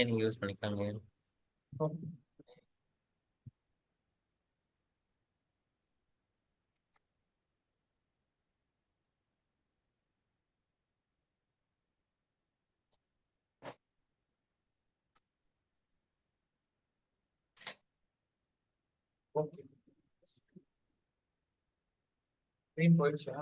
நீங்க யூஸ் பண்ணிக்கலாங்க. Okay. Green போயிடுச்சா?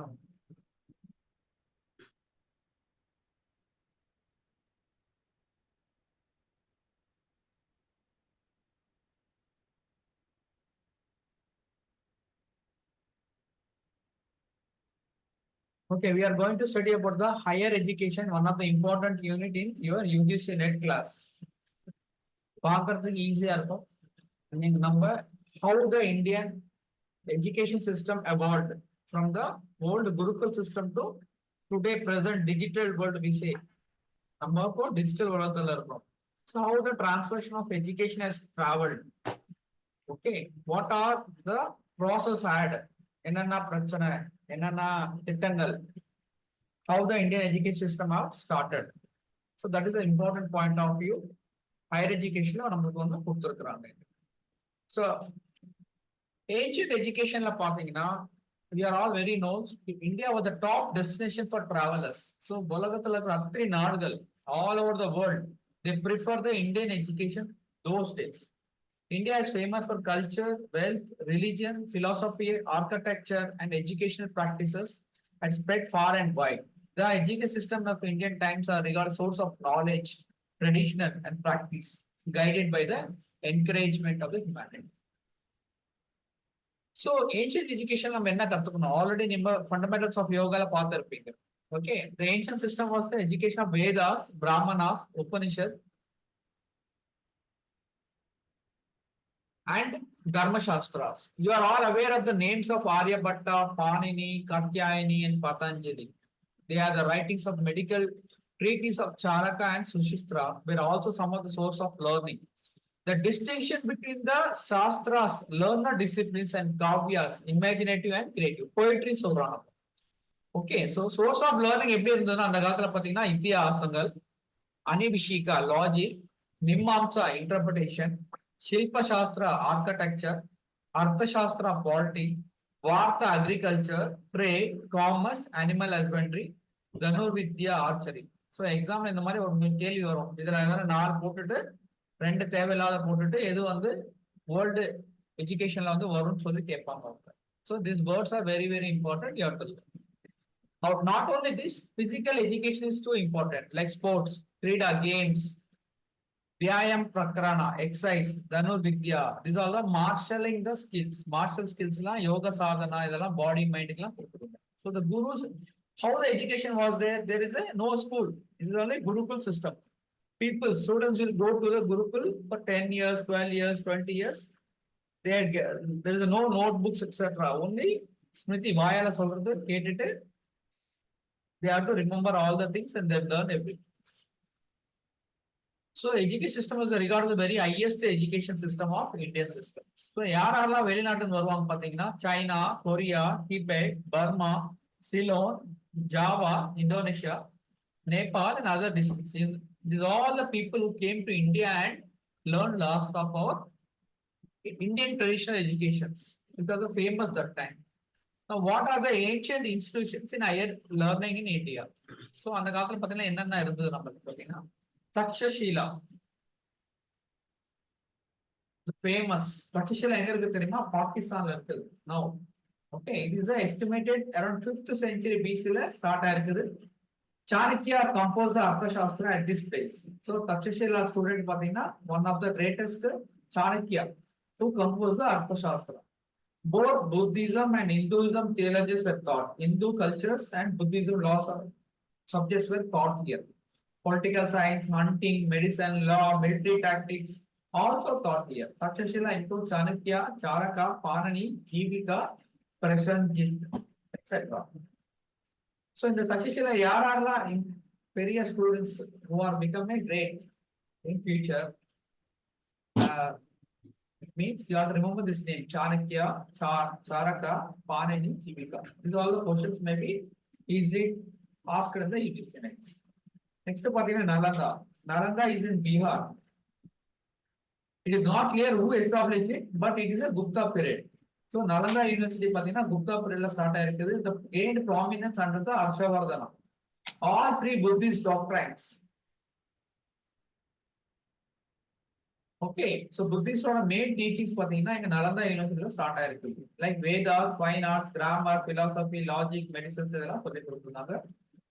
Okay, we are going to study about the higher education, one of the important unit in your Ugcnet class. பார்க்கிறதுக்கு ஈஸியா இருக்கும். நீங்க நம்ம how the Indian education system evolved from the old Gurukul system to today present digital world we say. நம்ம இப்போ digital உலகத்துல இருக்கோம். So how the transformation of education has traveled. Okay, what are the process had? என்னென்ன பிரச்சனை, என்னென்ன திட்டங்கள், how the Indian education system have started. So that is the important point of view. Higher education நமக்கு வந்து கொடுத்திருக்காங்க. So ancient education la பாத்தீங்கன்னா we are all very known. India was the top destination for travelers. So உலகத்துல இருக்கிற அத்தனை நாடுகள் all over the world they prefer the Indian education those days. India is famous for culture, wealth, religion, philosophy, architecture, and educational practices and spread far and wide. The education system of Indian times are regarded source of knowledge, traditional, and practice, guided by the encouragement of the humanity. So ancient education நம்ம என்ன கத்துக்கணும்? Already நம்ம fundamentals of yoga பார்த்திருப்பீங்க. Okay, the ancient system was the education of Vedas, Brahmanas, Upanishad, and Dharma Shastras. You are all aware of the names of Aryabhatta, Panini, Katyayani, and Patanjali. They are the writings of medical treatises of Charaka and Sushitra, were also some of the source of learning. The distinction between the Shastras, learner disciplines, and Kavyas, imaginative and creative. Poetry சொல்றாங்க. Okay, so source of learning எப்படி இருந்ததுன்னா அந்த காலத்துல பாத்தீங்கன்னா இத்தியாசங்கள், Anvikshiki logic, Mimamsa interpretation, Shilpa Shastra architecture, Artha Shastra polity, Vartha agriculture, trade, commerce, animal husbandry, Dhanurvidya archery. So exam இந்த மாதிரி ஒரு கேள்வி வரும். இதுல எதனா 4 போட்டுட்டு 2 தேவையில்லாத போட்டுட்டு எது வந்து வேர்ல்டு எஜுகேஷன்ல வந்து வரும்னு சொல்லி கேட்பாங்க. So these words are very very important. You have to learn. Now not only this, physical education is too important, like sports, Krida games, Vyayam Prakrana, exercise, Dhanurvidya. These are the marshalling the skills. Martial skills la yoga sadhana, இதெல்லாம் body mind க்குலாம் கொடுத்துருங்க. So the gurus, how the education was there? There is a no school. It is only Gurukul system. People, students will go to the Gurukul for 10 years, 12 years, 20 years. There is no notebooks, etc. Only Smriti Vayala சொல்றது கேட்டுட்டு they have to remember all the things and they learn everything. So education system is regarded the very highest education system of Indian system. So யாரெல்லாம் வெளிநாட்டுல வருவாங்க பாத்தீங்கன்னா China, Korea, Tibet, Burma, Ceylon, Java, Indonesia, Nepal, and other districts. These are all the people who came to India and learned lots of our Indian traditional educations. It was famous that time. Now, what are the ancient institutions in higher learning in India? So அந்த காலத்துல பாத்தீங்கன்னா என்னென்ன இருந்தது நமக்கு பாத்தீங்கன்னா Takshashila, the famous Takshashila எங்க இருக்கு தெரியுமா? பாகிஸ்தான்ல இருக்குது. Now, okay, it is estimated around 5th century BC ல ஸ்டார்ட் ஆயிருக்குது. Chanakya composed the Arthashastra at this place. So Takshashila student பாத்தீங்கன்னா one of the greatest Chanakya who composed the Arthashastra. Both Buddhism and Hinduism theologies were taught. Hindu cultures and Buddhism laws of subjects were taught here. Political science, hunting, medicine, law, military tactics, also taught here. Takshashila includes Chanakya, Charaka, Panani, Jivika, Prasenjit, etc. So in the Takshashila, யாரெல்லாம் பெரிய students who are becoming great in future, it means you have to remember this name: Chanakya, Charaka, Panani, Jivika. These all the questions may be easily asked in the UGC next. Next பாத்தீங்கன்னா Nalanda. Nalanda is in Bihar. It is not clear who established it, but it is a Gupta period. So Nalanda University pathina Gupta period la start aayirukku. The gained prominence under the Harshavardhana. All three Buddhist doctrines. Okay, so Buddhist main teachings pathina in Nalanda University la start aayirukku. Like Vedas, fine arts, grammar, philosophy, logic, medicine idella solli kodutanga.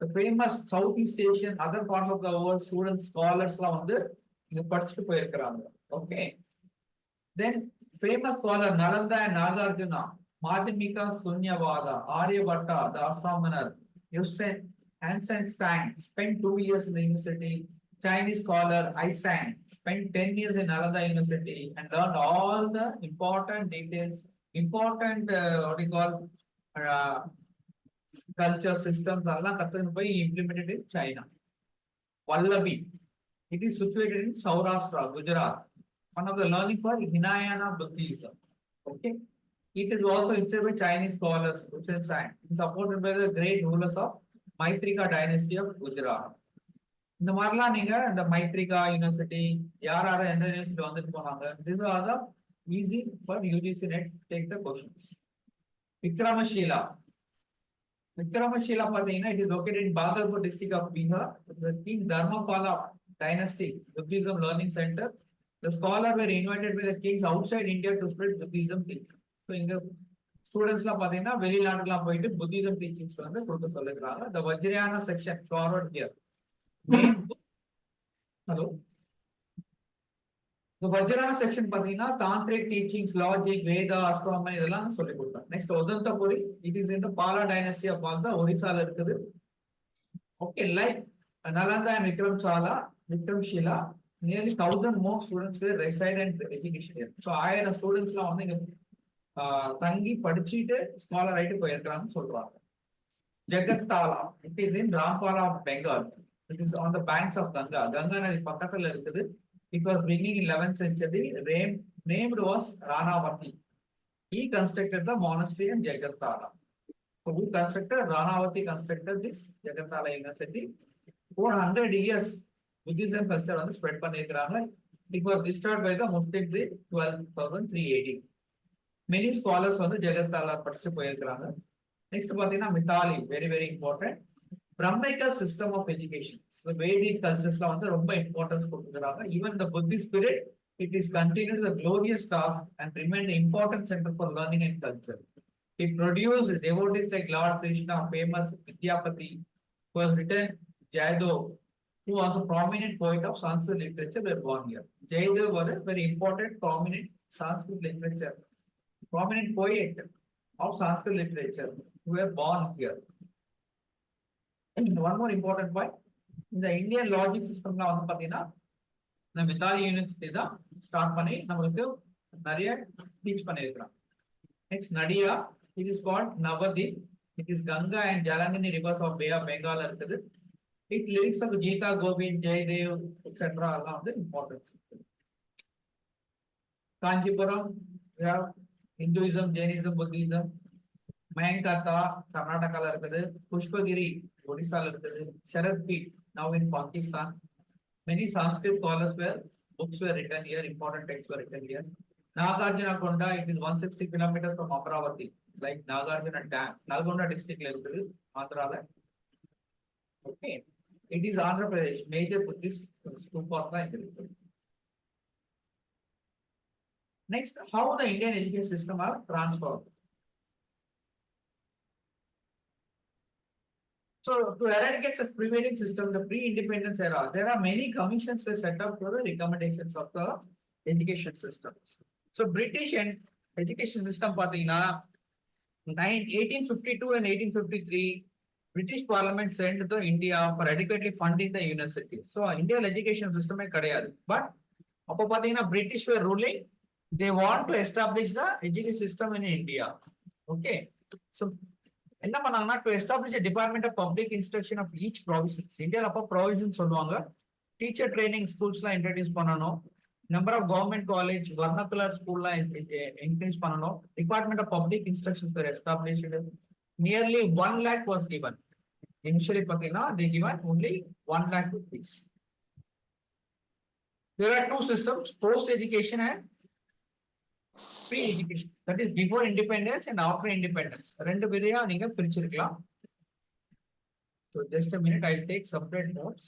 The famous Southeast Asian, other parts of the world students, scholars la vandu inga padichittu poirukkranga. Okay. Then famous scholar Nalanda and Nagarjuna, Madhyamika Sunyavada, Aryabhatta, the astronomer, Einstein spent 2 years in the university. Chinese scholar Isang spent 10 years in Nalanda University and learned all the important details, important what you call culture systems, implemented in China. Vallavi, it is situated in Saurashtra, Gujarat. One of the learning for Hinayana Buddhism. Okay. It is also instead by Chinese scholars, supported by the great rulers of Maitrika dynasty of Gujarat. இந்த மாதிரிலாம் நீங்க இந்த மைத்ரிகா university யார் எந்த university வந்துட்டு போனாங்க. These are the easy for UGC net take the questions. Vikramashila. Vikramashila pathina, it is located in Bagalpur district of Bihar. The King Dharmapala dynasty Buddhism learning center. The scholars were invited by the kings outside India to spread Buddhism teaching. So in the students la pathina வெளிநாட்டுக்குலாம் போயிட்டு Buddhism teachings வந்து கொடுக்க சொல்லிருக்காங்க. The Vajrayana section forward here. Hello. The Vajrayana section pathina tantric teachings, logic, Veda, astronomy இதெல்லாம் சொல்லி கொடுத்தாங்க. Next Odantapuri, it is in the Pala dynasty of Magda, Orissa la இருக்குது. Okay, like Nalanda and Vikramshila, nearly 1,000 more students were reside and education here. So ஆயிரம் ஸ்டூடெண்ட்ஸ்லாம் வந்து இங்க தங்கி படிச்சிட்டு scholar ஆயிட்டு போயிருக்காங்கன்னு சொல்றாங்க. Jagatala, it is in Rampala of Bengal. It is on the banks of Ganga. Ganga nadi பக்கத்துல இருக்குது. It was beginning in 11th century. Named was Ranavati. He constructed the monastery in Jagatala. So who constructed? Ranavati constructed this Jagatala University. 400 years Buddhism culture வந்து spread பண்ணிருக்காங்க. It was destroyed by the Muslims in 12,380. Many scholars வந்து Jagatala படிச்சு போயிருக்காங்க. Next பாத்தீங்கன்னா Mithali, very important. Brahmika system of education. So Vedic cultures la வந்து ரொம்ப importance கொடுத்துக்கறாங்க. Even the Buddhist spirit, it is continued the glorious task and remained the important center for learning and culture. It produced devotees like Lord Krishna, famous Vidyapati, who has written Jayadeva, who was a prominent poet of Sanskrit literature, were born here. Jayadeva was a very important, prominent Sanskrit literature, prominent poet of Sanskrit literature, who were born here. One more important point, in the Indian logic system la வந்து பாத்தீங்கன்னா இந்த Mithali University தான் start பண்ணி நமக்கு நிறைய teach பண்ணிருக்காங்க. Next Nadia, it is called Navadip. It is Ganga and Jalangani rivers of Bay of Bengal இருக்குது. It lyrics of Gita, Govind, Jayadev, etc. எல்லாம் வந்து important. Kanchipuram, we have Hinduism, Jainism, Buddhism. Mayankata, Karnataka la இருக்குது. Pushpagiri, Odisha la இருக்குது. Sharadpit, now in Pakistan. Many Sanskrit scholars books were written here, important texts were written here. Nagarjuna Konda, it is 160 kilometers from Amravati, like Nagarjuna Dam, Nalgonda district la இருக்குது, Andhra la. Okay, it is Andhra Pradesh, major Buddhist stupas la இருக்குது. Next, how the Indian education system are transformed. So to eradicate such prevailing system, the pre-independence era, there are many commissions were set up for the recommendations of the education systems. So British and education system pathina 1852 and 1853, British Parliament sent to India for adequately funding the universities. So Indian education system kadiyadu. But appo pathina British were ruling, they want to establish the education system in India. Okay. So என்ன பண்ணாங்கன்னா to establish a department of public instruction of each province. இந்தியால அப்ப provisions சொல்லுவாங்க. Teacher training schools la introduce பண்ணனும். Number of government college, vernacular school la increase பண்ணனும். Department of public instruction were established. Nearly 1 lakh was given. Initially pathina they given only 1 lakh rupees. There are two systems, post-education and pre-education. That is before independence and after independence. ரெண்டு பேரையா நீங்க பிரிச்சிருக்கலாம். So just a minute, I'll take separate notes.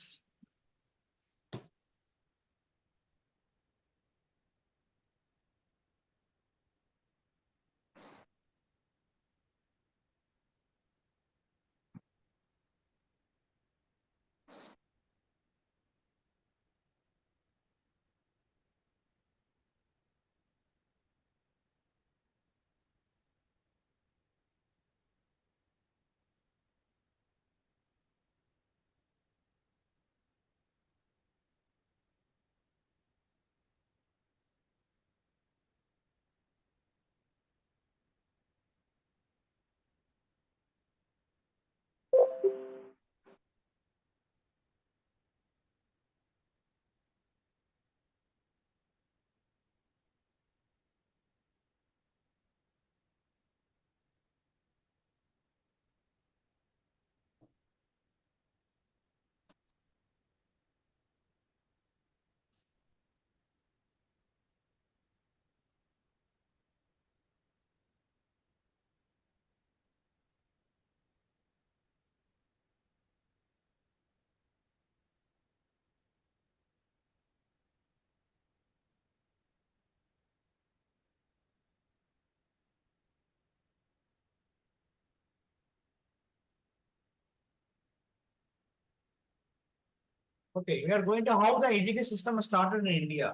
Okay, we are going to how the education system started in India.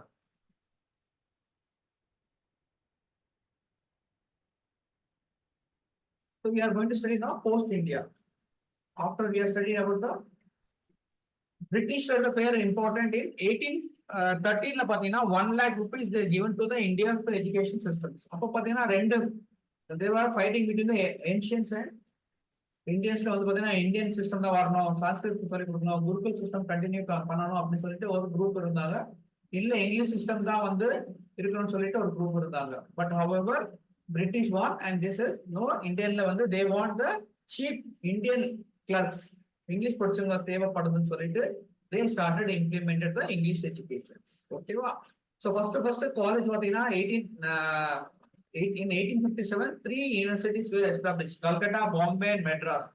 So we are going to study now post-India. After we are studying about the British were the very important in 1813 1 lakh rupees they given to the Indian education systems. They were fighting between the ancients and Indians. Indian system Sanskrit Gurukul system continue group English system group. But however, British won, and this is no Indian level. They want the cheap Indian clerks. English they started implemented the English education. Okay, so first college in 1857, 3 universities were established: Calcutta, Bombay, and Madras,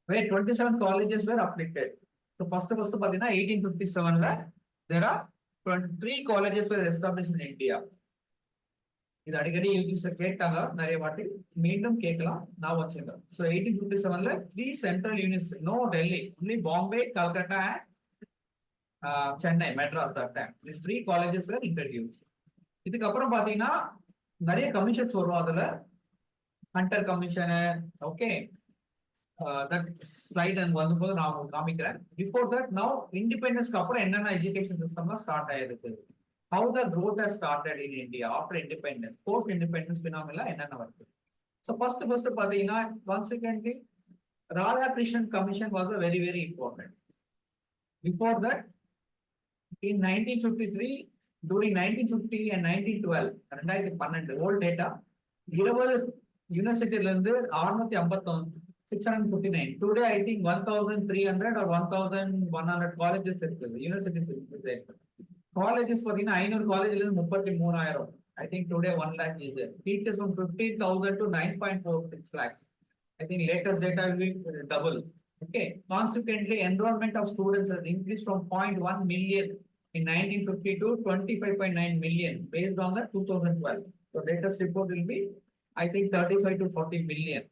where 27 colleges were afflicted. So first 1857, there are 3 colleges were established in India. இது அடிக்கடி யூஜிஸ் கேட்டாங்க நிறைய வாட்டி மீண்டும் கேட்கலாம் நான் வச்சுங்க. So 1857 3 central universities, no Delhi, only Bombay, Calcutta and Chennai, Madras that time. These 3 colleges were introduced. இதுக்கு அப்புறம் பாத்தீங்கன்னா நிறைய கமிஷன்ஸ் வரும். அதுல Hunter commission, okay, that slide அங்க வரும்போது நான் உங்களுக்கு காமிக்கிறேன். பிஃபோர் தட் நவ இண்டிபெண்டன்ஸ்க்கு அப்புறம் என்னென்ன எஜுகேஷன் சிஸ்டம்லாம் ஸ்டார்ட் ஆயிருக்கு, how the growth has started in India after independence, post independence phenomena enna varudhu. So first pathina consequently Radhakrishnan commission was a very important. Before that, in 1953, during 1950 and 1912 old data 20 university lende 659. Today I think 1300 or 1100 colleges irukku, universities irukku. Colleges for 500 colleges is 33,000. I think today 1 lakh is there. Teachers from 15,000 to 9.46 lakhs. I think latest data will double. Okay. Consequently, enrollment of students has increased from 0.1 million in 1950 to 25.9 million based on the 2012. So latest report will be, I think, 35 to 40 million.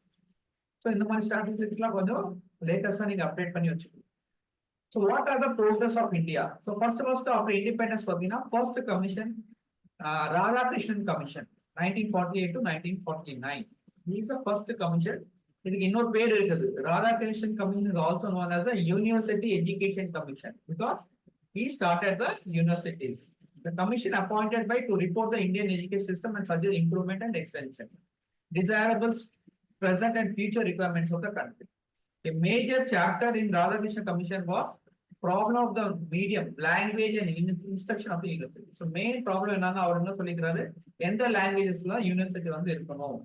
So in the statistics la konjam latest ah neenga update panni vechuko. So what are the progress of India? So first after independence, first commission, Radhakrishnan Commission, 1948 to 1949. This is the first commission. Radhakrishnan Commission is also known as the University Education Commission because he started the universities. The commission appointed by to report the Indian education system and suggest improvement and extension, desirables, present and future requirements of the country. A major chapter in Radhakrishnan Commission was problem of the medium, language and instruction of the university. So main problem என்னன்னா அவர் என்ன சொல்லிக்கிறாரு, எந்த லாங்குவேஜஸ்ல university வந்து இருக்கணும்,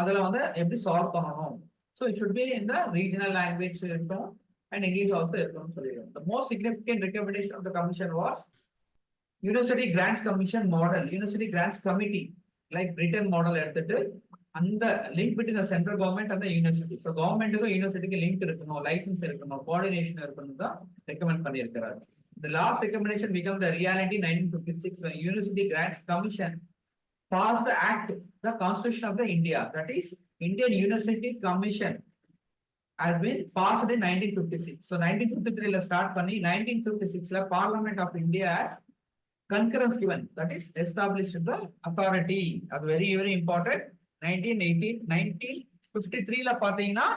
அதுல வந்து எப்படி solve பண்ணணும். So it should be in the regional language இருக்கணும் and English also இருக்கணும்னு சொல்லிடுறாரு. The most significant recommendation of the commission was University Grants Commission model, University Grants Committee, like Britain model எடுத்துட்டு அந்த link between the central government and the university. So கவர்மெண்ட்டுக்கும் யூனிவர்சிட்டிக்கு link இருக்கணும், licence இருக்கணும், coordination இருக்கணும் தான் recommend பண்ணியிருக்கிறார். The last recommendation became the reality 1956 when University Grants Commission passed the act, the Constitution of the India, that is Indian University Commission has been passed in 1956. So 1953 la start பண்ணி 1956 la Parliament of India has concurrence given, that is established the authority. அது very important. 1953 la பாத்தீங்கன்னா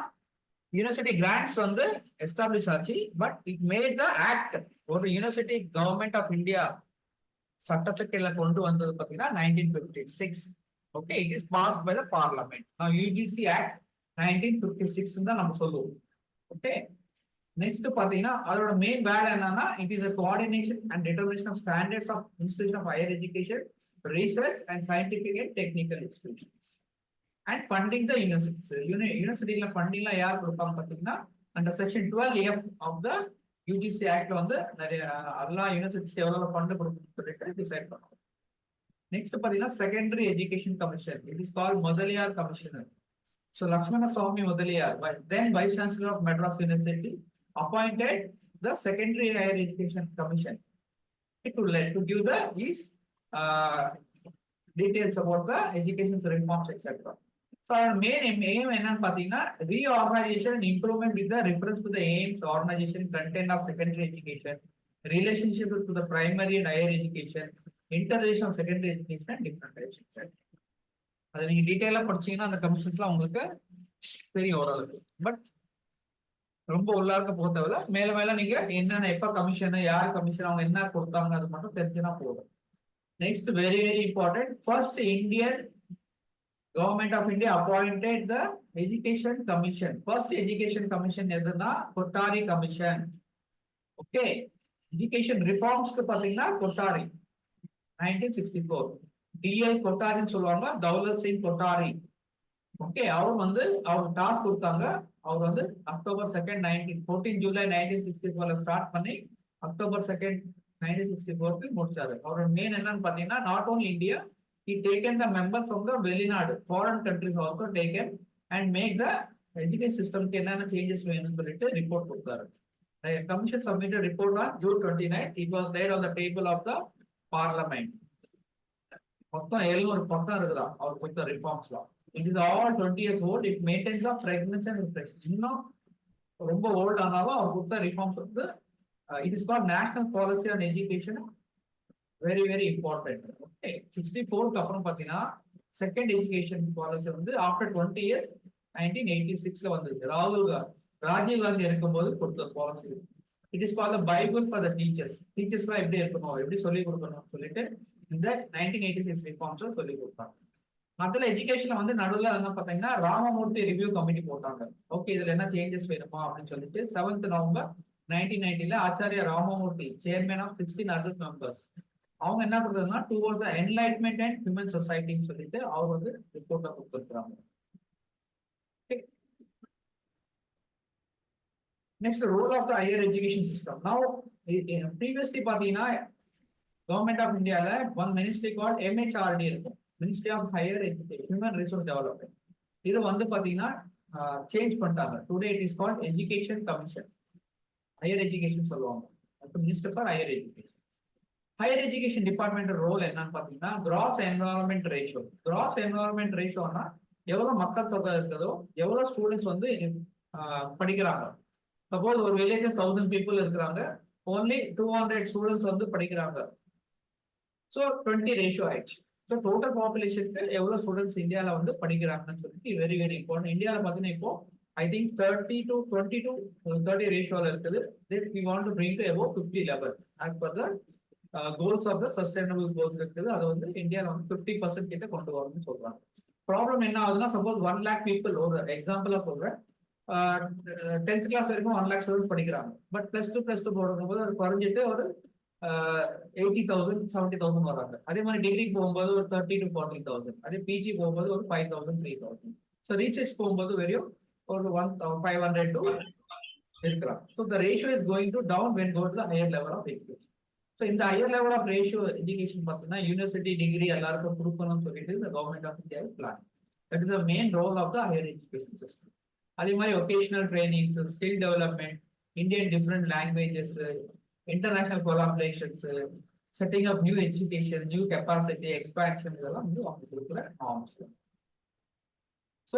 university grants வந்து establish ஆச்சு, but it made the act. ஒரு university government of India சட்டத்துக்குள்ள கொண்டு வந்தது பாத்தீங்கன்னா 1956. Okay, it is passed by the parliament. now UGC act 1956 தான் நம்ம சொல்லுவோம். ஓகே, நெக்ஸ்ட் பாத்தீங்கன்னா அதோட மெயின் வேலை என்னன்னா, it is a coordination and determination of standards of institution of higher education, research and scientific and technical institutions. And funding the universities. University la funding la yaar கொடுப்பாங்க பாத்தீங்கன்னா under section 12F of the UGC act வந்து நிறைய எல்லா universities எவ்வளவு fund கொடுக்கணும்னு சொல்லிட்டு decide பண்ணுவாங்க. Next பாத்தீங்கன்னா secondary education commission, it is called Mudaliar commissioner. So Lakshmana Swamy Mudaliar, then Vice Chancellor of Madras University, appointed the Secondary Higher Education Commission to give the details about the education reforms, etc. So our main aim என்னன்னு பாத்தீங்கன்னா reorganization and improvement with the reference to the aims, organization, content of secondary education, relationship to the primary and higher education, integration of secondary education and different types, etc. அதை நீங்க டீடைலா படிச்சீங்கன்னா அந்த கமிஷன்ஸ்லாம் உங்களுக்கு தெரியும் ஓரளவுக்கு. But ரொம்ப உள்ளார்க்க போக தேவையில்ல, மேல மேல நீங்க என்னென்ன எப்ப கமிஷன், யார் கமிஷன், அவங்க என்ன கொடுத்தாங்க அது மட்டும் தெரிஞ்சுனா போதும். Next very important, first Indian Government of India appointed the Education Commission. First Education Commission எதுனா கொட்டாரி கமிஷன். ஓகே, எஜுகேஷன் ரிஃபார்ம்ஸ் பாத்தீங்கன்னா கொட்டாரி 1964 டிஎல் கொட்டாரின்னு சொல்லுவாங்க, தௌலத் சிங் கொட்டாரி. ஓகே, அவர் டாஸ்க் கொடுத்தாங்க. அவர் வந்து அக்டோபர் 2 14 ஜூலை 1964 ஸ்டார்ட் பண்ணி அக்டோபர் 2 1964 முடிச்சாரு. அவரோட மெயின் என்னன்னு பாத்தீங்கன்னா not only India, he taken the members from the வெளிநாடு foreign countries also taken and make the education system க்கு என்னென்ன சேஞ்சஸ் வேணும்னு சொல்லிட்டு ரிப்போர்ட் கொடுத்தாரு. The commission submitted report on June 29. It was laid on the table of the parliament. மொத்தம் 700 பக்கம் இருக்குதா அவர் கொடுத்த ரிஃபார்ம்ஸ்லாம். It is all 20 years old. It maintains a pregnancy and reflection. இன்னும் ரொம்ப ஓல்ட் ஆனாலும் அவர் கொடுத்த ரிஃபார்ம்ஸ் வந்து it is called National Policy on Education. very important. Okay, 64 அப்புறம் பாத்தீங்கன்னா செகண்ட் எஜுகேஷன் பாலிசி வந்து ஆஃப்டர் 20 years 1986 வந்தது. ராஜீவ் காந்தி இருக்கும்போது கொடுத்த policy. It is called Bible for the teachers. டீச்சர்ஸ்லாம் எப்படி இருக்கணும், எப்படி சொல்லி கொடுக்கணும்னு சொல்லிட்டு இந்த 1986 ரிஃபார்ம்ஸ் சொல்லி கொடுத்தாங்க. அதுல எஜுகேஷன்ல வந்து நடுவில் என்ன பாத்தீங்கன்னா ராமமூர்த்தி ரிவ்யூ கமிட்டி போட்டாங்க. ஓகே, இதுல என்ன சேஞ்சஸ் வேணுமா அப்படின்னு சொல்லிட்டு 7th November 1990 Acharya Ramamurthy chairman of 16 other members அவங்க என்ன பண்றதுன்னா toward the enlightenment and human சொசைட்டின்னு சொல்லிட்டு அவர் வந்து ரிப்போர்ட்டா கொடுத்துருக்காங்க. Next role of the higher education system. Now previously பாத்தீங்கன்னா கவர்மெண்ட் ஆஃப் இந்தியால ஒன் மினிஸ்ட்ரி கால்ட் MHRD இருக்கும், ministry of higher education human resource development. இது வந்து பாத்தீங்கன்னா சேஞ்ச் பண்ணிட்டாங்க. Today it is called education commission, higher education சொல்லுவாங்க, minister for higher education. Higher education department role என்னன்னு பாத்தீங்கன்னா gross enrolment ratio. Gross enrolment ரேஷியோனா எவ்வளவு மக்கள் தொகை இருக்குதோ, எவ்வளவு ஸ்டூடெண்ட்ஸ் வந்து படிக்கிறாங்க. சப்போஸ் ஒரு வில்லேஜ் 1000 people இருக்கிறாங்க, ஓன்லி 200 ஸ்டூடெண்ட்ஸ் வந்து படிக்கிறாங்க. ஸோ 20 ரேஷியோ ஆயிடுச்சு. ஸோ டோட்டல் பாப்புலேஷனுக்கு எவ்வளவு ஸ்டூடெண்ட்ஸ் இந்தியாவில வந்து படிக்கிறாங்கன்னு சொல்லிட்டு வெரி இம்பார்ட்டன்ட். இந்தியாவில பாத்தீங்கன்னா இப்போ I think 30 to 20 to 30 ரேஷியோல இருக்குது. We want to bring to about 50 level as per the goals of the sustainable goals இருக்குது. அது வந்து இந்தியாவில வந்து 50% கிட்ட கொண்டு வரணும்னு சொல்றாங்க. ப்ராப்ளம் என்ன ஆகுதுன்னா, சப்போஸ் 1 lakh people, ஒரு எக்ஸாம்பிளா சொல்றேன், 10th கிளாஸ் வரைக்கும் 1 lakh ஸ்டூடெண்ட் படிக்கிறாங்க. பட் +2 போடும்போது அது குறைஞ்சிட்டு ஒரு 80,000 70,000 வராங்க. அதே மாதிரி டிகிரி போகும்போது ஒரு 30 to 40,000. அதே பிஜி போகும்போது ஒரு 5,000 3,000. ஸோ ரீசர்ச் போகும்போது வெறும் ஒரு 500 to இருக்கிறாங்க. So the ratio is going to down when go to the higher level of education. So in the higher level of ratio education பார்த்தீங்கன்னா யூனிவர்சிட்டி டிகிரி எல்லாருக்கும் கொடுக்கணும்னு சொல்லிட்டு இந்த government of India plan. That is the main role of the higher education system. அதே மாதிரி vocational trainings, skill development, Indian different languages, international collaborations, setting up new education, new capacity expansion இதெல்லாம் வந்து அவங்க கொடுக்குற norms. So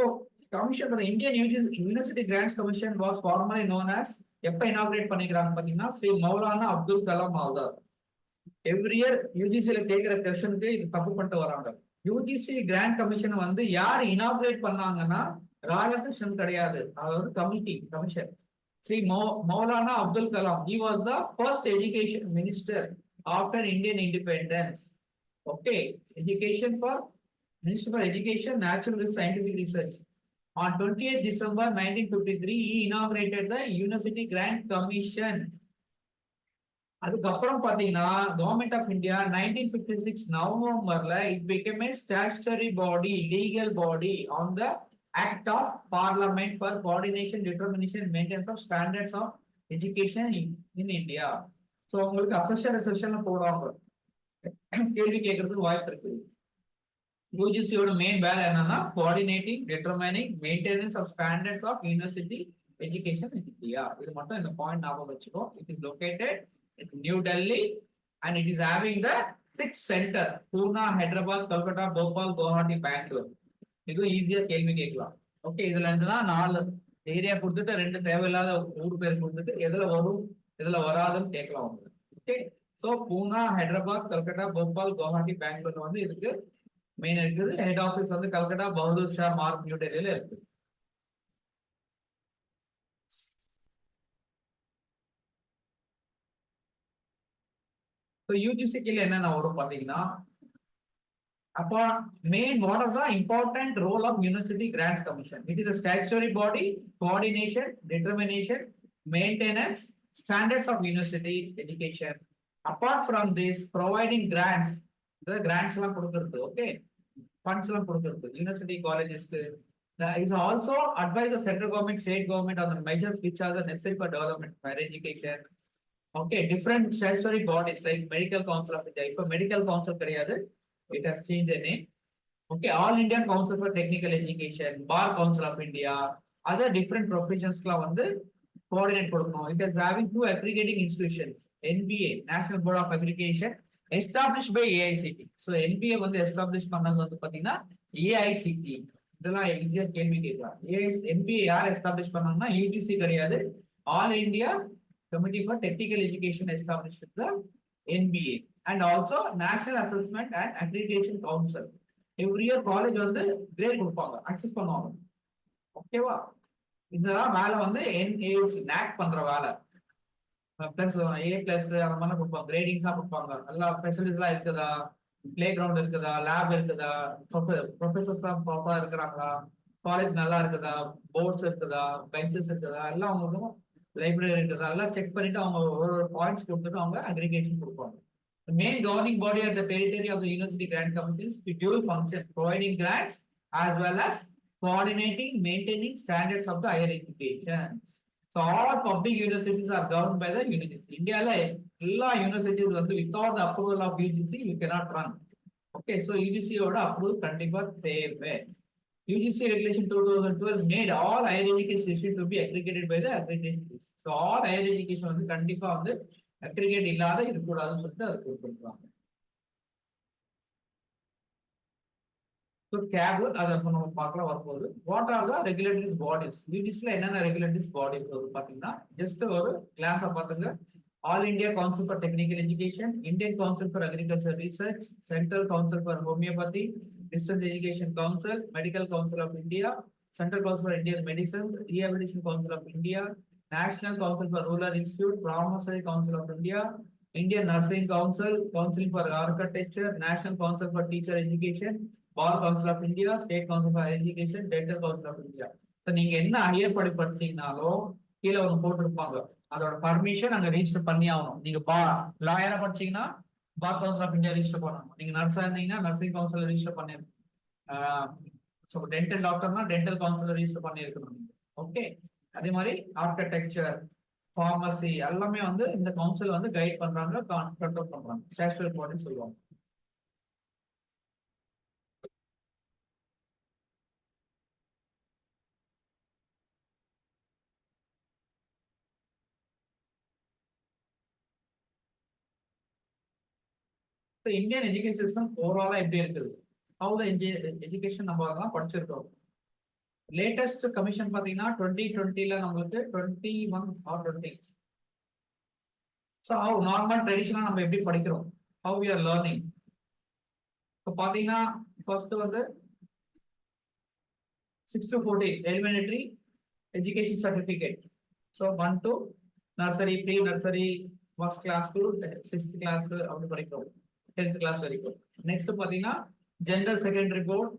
commission for Indian university grants commission was formally known as, எப்ப inaugurate பண்ணிக்கிறாங்க பாத்தீங்கன்னா Sri Maulana Abdul Kalam Azad. Every year யூஜிசில கேட்கிற கொஸ்டினுக்கு இது தப்பு பண்ணிட்டு வராங்க. யூஜிசி கிராண்ட் கமிஷன் வந்து யார் இனாகிரேட் பண்ணாங்கன்னா ராதாகிருஷ்ணன் கிடையாது, அதாவது commission Shri Maulana Abdul Kalam. He was the first education minister after Indian independence. Okay, Minister for Education, Natural and Scientific Research. On 20th December 1953, he inaugurated the University Grant Commission. அதுக்கப்புறம் பாத்தீங்கன்னா government of India 1956 நவம்பர்ல it became a statutory body, legal body on the act of parliament for coordination, determination, maintenance of standards of education in India. So உங்களுக்கு அசெஷன் போடுவாங்க, கேள்வி கேட்கறதுக்கு வாய்ப்பு இருக்கு. யூஜிசியோட மெயின் வேலை என்னன்னா coordinating, determining, maintenance of standards of university education in India. இது மட்டும் இந்த பாயிண்ட் ஞாபகம் வச்சுக்கோ. It is located in New Delhi and it is having the 6 center: Pune, Hyderabad, Kolkata, Bhopal, Guwahati, Bangalore. இது ஈஸியா கேள்வி கேட்கலாம். ஓகே, இதுல இருந்துனா 4 ஏரியா கொடுத்துட்டு 2 தேவையில்லாத ஊர் பேர் கொடுத்துட்டு எதுல வரும் எதுல வராதுன்னு கேட்கலாம் உங்களுக்கு. ஓகே, சோ பூனா, ஹைதராபாத், கல்கட்டா, போபால், குவஹாட்டி, பெங்களூர் வந்து இதுக்கு மெயின் இருக்குது. ஹெட் ஆபீஸ் வந்து கல்கட்டா, பகதூர் ஷா மார்க், நியூ டெல்லியில இருக்குது. யூஜிசி கீழே என்னென்ன வரும் பாத்தீங்கன்னா, அப்போ main what are the important role of University Grants Commission? It is a statutory body, coordination, determination, maintenance, standards of university education. Apart from this, providing grants, the grants எல்லாம் கொடுக்கிறது, okay, funds எல்லாம் கொடுக்கிறது university colleges is also advise the central government, state government on the measures which are necessary for development of higher education. Okay, different statutory bodies like Medical Council of India. If a Medical Council கிடையாது, it has changed the name. Okay, All India Council for Technical Education, Bar Council of India, other different professions la வந்து coordinate கொடுக்கணும். It is having 2 aggregating institutions, NBA, National Board of Aggregation, established by AICT. So NBA வந்து establish பண்ணது வந்து பாத்தீங்கன்னா AICT. இதெல்லாம் ஈஸியா கேள்வி கேட்கலாம். NBA யார் எஸ்டாப்ளிஷ் பண்ணாங்கன்னா UGC கிடையாது, All India Committee for Technical Education established the NBA. And also National Assessment and Accreditation Council. Every year college வந்து கிரேட் கொடுப்பாங்க, அக்சஸ் பண்ணுவாங்க. ஓகேவா, இதெல்லாம் வேலை வந்து NAC பண்ற வேலை. பிளஸ் A+ அந்த மாதிரி கொடுப்பாங்க, கிரேடிங்ஸ்லாம் கொடுப்பாங்க. எல்லா ஃபெசிலிட்டிஸ் எல்லாம் இருக்குதா, பிளே கிரவுண்ட் இருக்குதா, லேப் இருக்குதா, ப்ரொஃபசர்ஸ் எல்லாம் ப்ராப்பரா இருக்கிறாங்களா, காலேஜ் நல்லா இருக்குதா, போர்ட்ஸ் இருக்குதா, பெஞ்சஸ் இருக்குதா, எல்லாம் அவங்களுக்கும் லைப்ரரி இருக்குதா, எல்லாம் செக் பண்ணிட்டு அவங்க ஒரு பாயிண்ட்ஸ் கொடுத்துட்டு அவங்க அக்ரிகேஷன் கொடுப்பாங்க. The main governing body at the territory of the University Grant Commission is dual function, providing grants as well as coordinating, maintaining standards of the higher education. So all public universities are governed by the university. India la ella universities வந்து without the approval of UGC you cannot run. Okay, so UGC ஓட approval கண்டிப்பா தேவை. UGC regulation 2012 made all higher education institutions to be accredited by the accreditation list. So all higher education வந்து கண்டிப்பா வந்து aggregate இல்லாத இருக்கக்கூடாதுன்னு சொல்லிட்டு அதை கொடுத்துருக்காங்க. கேப் அதை நம்ம பார்க்கலாம் வரும்போது. What are the regulatory bodies? யூஜிசில என்னென்ன ரெகுலேட்டரி பாடிஸ் பாத்தீங்கன்னா ஜஸ்ட் ஒரு கிளாஸா பாத்துங்க. All India council for technical education, Indian council for agriculture research, central council for homeopathy, distance education council, medical council of India, central council for Indian medicine, rehabilitation council of India, National Council for Rural Institute, Pharmacy Council of India, Indian Nursing Council, Council for Architecture, National Council for Teacher Education, Bar Council of India, State Council for Education, Dental Council of India. So நீங்க என்ன higher படி படிச்சீங்கனாலும் கீழே ஒன்று போட்டிருப்பாங்க, அதோட permission அங்க register பண்ணி ஆகணும். நீங்க லாயரா படிச்சீங்கன்னா bar council of India register பண்ணணும். நீங்க நர்ஸா இருந்தீங்கன்னா நர்சிங் கவுன்சில் ரெஜிஸ்டர் பண்ணிருக்கணும். டென்டல் டாக்டர்னா டென்டல் கவுன்சில் ரெஜிஸ்டர் பண்ணிருக்கணும். ஓகே, அதே மாதிரி ஆர்கிடெக்சர், pharmacy எல்லாமே வந்து இந்த கவுன்சில் வந்து கைட் பண்றாங்க, கண்ட்ரோல் பண்றாங்க, ஸ்டாச்சுட்டரி பாடி சொல்லுவாங்க. இந்தியன் எஜுகேஷன் சிஸ்டம் ஓவராலா எப்படி இருக்குது, ஹவு த எஜுகேஷன் நம்ம எல்லாம் படிச்சிருக்கோம். லேட்டஸ்ட் கமிஷன் பாத்தீங்கன்னா 2020ல நம்மளுக்கு 21 ஆர் 20. ஸோ ஹவு நார்மல் ட்ரெடிஷனா நம்ம எப்படி படிக்கிறோம், ஹவு வி ஆர் லேர்னிங். இப்போ பாத்தீங்கன்னா ஃபர்ஸ்ட் வந்து 6 to 14 elementary education certificate. So 1 to nursery, pre-nursery, first class to 6th class அப்படி படிக்கிறோம், 10th class வரைக்கும். நெக்ஸ்ட் பாத்தீங்கன்னா ஜெனரல் செகண்டரி போர்ட்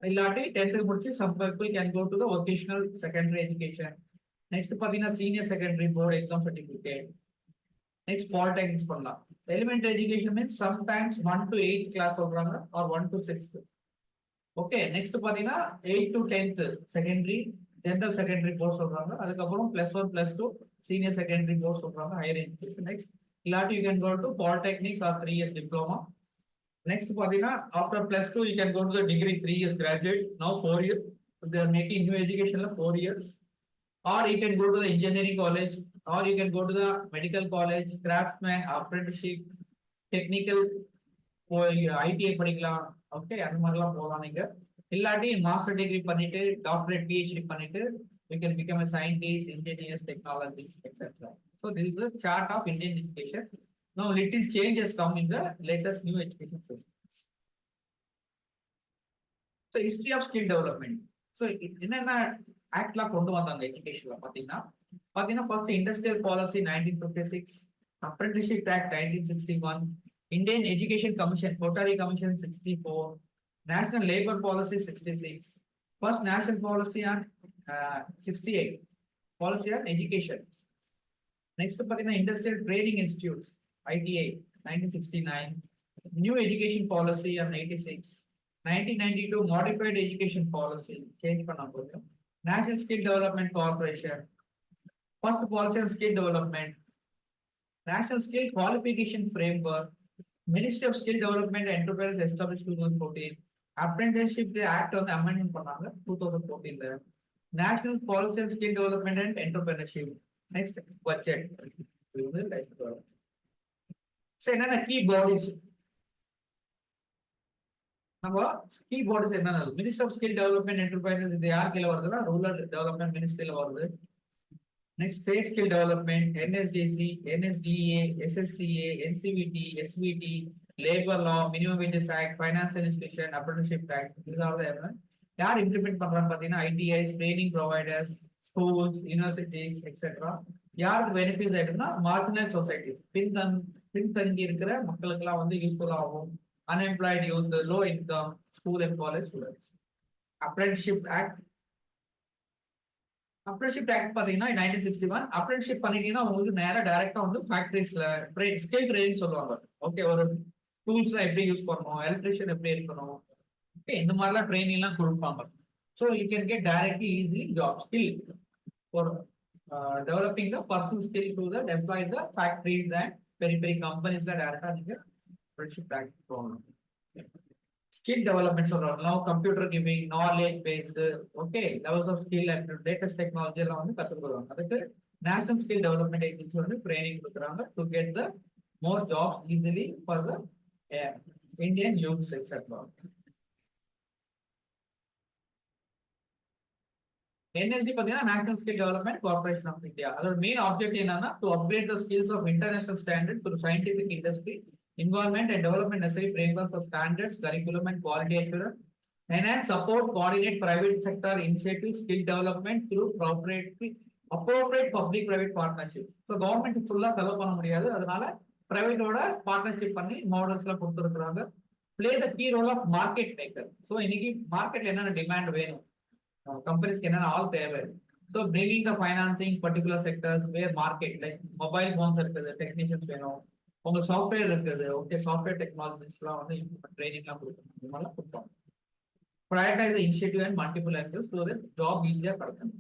இல்லாட்டி 10th முடிச்சு some people can go to the vocational secondary education. Next பாத்தீங்கன்னா senior secondary board exam certificate. Next polytechnics பண்ணலாம். Elementary education means sometimes 1 to 8th class சொல்றாங்க or 1 to 6th. Okay, next பாத்தீங்கன்னா 8 to 10th secondary general secondary course சொல்றாங்க. அதுக்கப்புறம் +1 +2 senior secondary course சொல்றாங்க, higher education. Next இல்லாட்டி you can go to polytechnics or 3 years diploma. Next பாத்தீங்கன்னா after +2 you can go to the degree 3 years graduate. நவ 4 years they are making new educationல 4 years. Or you can go to the engineering college, or you can go to the medical college, craftsman, apprenticeship, technical, ITI படிக்கலாம். Okay, அந்த மாதிரிலாம் போகலாம். நீங்க இல்லாட்டி master degree பண்ணிட்டு doctorate PhD பண்ணிட்டு you can become a scientist, engineers, technologists, etc. So this is the chart of Indian education. Now little changes come in the latest new education system. So history of skill development. So என்னென்ன ஆக்ட்லாம் கொண்டு வந்தாங்க எஜுகேஷன்ல பாத்தீங்கன்னா first industrial policy 1956, apprenticeship act 1961, Indian education commission Kothari commission 64, national labor policy 66, first national policy on 68, policy on education. Next பாத்தீங்கன்னா industrial training institutes ITI 1969, new education policy on 86, 1992 modified education policy change பண்ண போறோம். National Skill Development Corporation, first policy on skill development, National Skill Qualification Framework, Ministry of Skill Development and Enterprise established 2014, Apprenticeship Act on amendment பண்ணாங்க 2014ல, National Policy on Skill Development and Entrepreneurship. Next budget. So என்னென்ன key bodies, நம்ம key bodies என்னென்ன, Ministry of Skill Development Enterprises இது யார் கீழ வருதுன்னா rural development மினிஸ்ட்ரியில வருது. Next state skill development NSDC, NSDA, SSCA, NCVT, SVT, labour லா, minimum wages act, financial institution, apprenticeship act. இதுதான் யார் இம்ப்ளிமெண்ட் பண்றாங்க பாத்தீங்கன்னா ITIs, training providers, schools, universities etcetera. யாருக்கு பெனிஃபிட்ஸ் ஆயிடுதுன்னா மார்ஜினல் சொசைட்டிஸ், பின்தங்கி இருக்கிற மக்களுக்கு எல்லாம் வந்து யூஸ்ஃபுல் ஆகும். Unemployed youth, low income, school and college students. Apprenticeship act பாத்தீங்கன்னா 1961. அப்ரெண்டிஸ்ஷிப் பண்ணிட்டீங்கன்னா உங்களுக்கு நேரா டைரக்டா வந்து ஃபேக்டரிஸ்ல ஸ்கில் ட்ரைனிங் சொல்லுவாங்க. ஓகே, ஒரு டூல்ஸ் எப்படி யூஸ் பண்ணணும், எலக்ட்ரிஷியன் எப்படி இருக்கணும், ஓகே, இந்த மாதிரிலாம் ட்ரைனிங் எல்லாம் கொடுப்பாங்க. So you can get directly easily job skill for developing the personal skill to the employ the factories and பெரிய பெரிய கம்பெனிஸ்ல டைரக்டா நீங்க அப்ரெண்டிஸ்ஷிப் போகணும். ஸ்கில் டெவலப்மெண்ட் சொல்றாங்க. now computer giving, knowledge based, okay, levels of skill and latest technology எல்லாம் வந்து கத்து கொடுக்குறாங்க. அதுக்கு நேஷனல் ஸ்கில் டெவலப்மெண்ட் ஏஜென்சி வந்து ட்ரைனிங் கொடுக்குறாங்க to get the more jobs easily for the Indian youths etc. NSD பாத்தீங்கன்னா National Skill Development Corporation of India. அதோட main object என்னன்னா to upgrade the skills of international standard through scientific industry, environment and development necessary framework for standards, curriculum and quality assurance, enhance, support, coordinate private sector initiatives, skill development through appropriate public private partnership. So government ஃபுல்லா செலவு பண்ண முடியாது, அதனால பிரைவேட்டோட partnership பண்ணி models எல்லாம் கொடுத்துருக்காங்க. play the key role of market maker. So இன்னைக்கு மார்க்கெட்ல என்னென்ன டிமாண்ட் வேணும், கம்பெனிஸ்க்கு என்னென்ன ஆள் தேவை. So bringing the financing particular sectors where market like mobile phones இருக்குது, டெக்னீஷியன்ஸ் வேணும், உங்க சாஃப்ட்வேர் இருக்குது, ஓகே, சாஃப்ட்வேர் டெக்னாலஜிஸ் எல்லாம் வந்து ட்ரைனிங் எல்லாம் கொடுக்கணும், இந்த மாதிரிலாம் கொடுப்பாங்க. prioritize the initiative and multiple actors so that job easier கிடைக்கும்.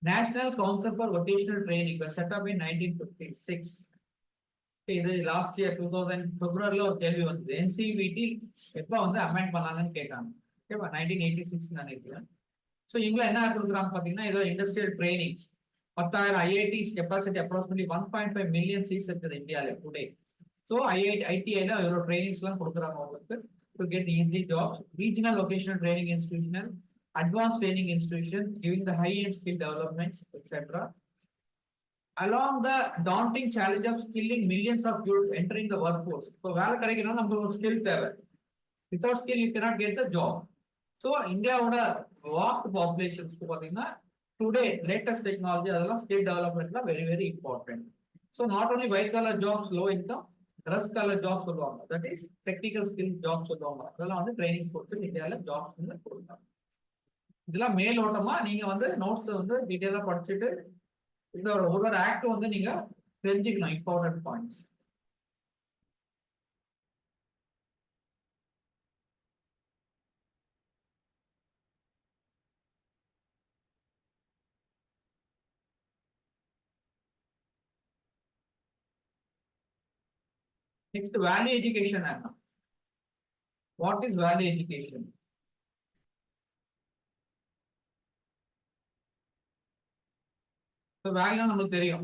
National Council for Vocational Training was set up in 1956. Okay, last year 2000 February ஒரு கேள்வி வந்தது. NCVT எப்ப வந்து அமெண்ட் பண்ணாங்கன்னு கேட்டாங்க. ஓகேவா 1986 நினைக்கிறேன். ஸோ இவங்க என்ன கொடுக்குறாங்க பார்த்தீங்கன்னா ஏதோ industrial trainings 10,000 IITs capacity approximately 1.5 million seats இருக்குது இந்தியாவில் டுடே. ஸோ ஐடிஐல இவ்வளோ ட்ரைனிங்ஸ் எல்லாம் கொடுக்குறாங்க உங்களுக்கு to get easily jobs. Regional locational training institutional advanced training institution giving the high-end skill developments, etc. Along the daunting challenge of skilling millions of youth entering the workforce. So, வேலை கிடைக்கணும் நம்ம ஒரு skill தேவை. Without skill, you cannot get the job. So, இந்தியாவோட vast populations பார்த்தீங்கன்னா today latest technology அதெல்லாம் skill development very very important. So, not only white collar jobs, low income, dress color jobs சொல்லுவாங்க. That is technical skill jobs சொல்லுவாங்க. அதெல்லாம் வந்து trainings கொடுத்து இந்தியால jobs கொடுத்தாங்க. இதெல்லாம் மேலோட்டமா நீங்க வந்து நோட்ஸ் வந்து டீடைலா படிச்சுட்டு இந்த ஒரு ஆக்ட் வந்து நீங்க தெரிஞ்சுக்கணும் important points. Next value education என்ன? What is value education? Value நமக்கு தெரியும்,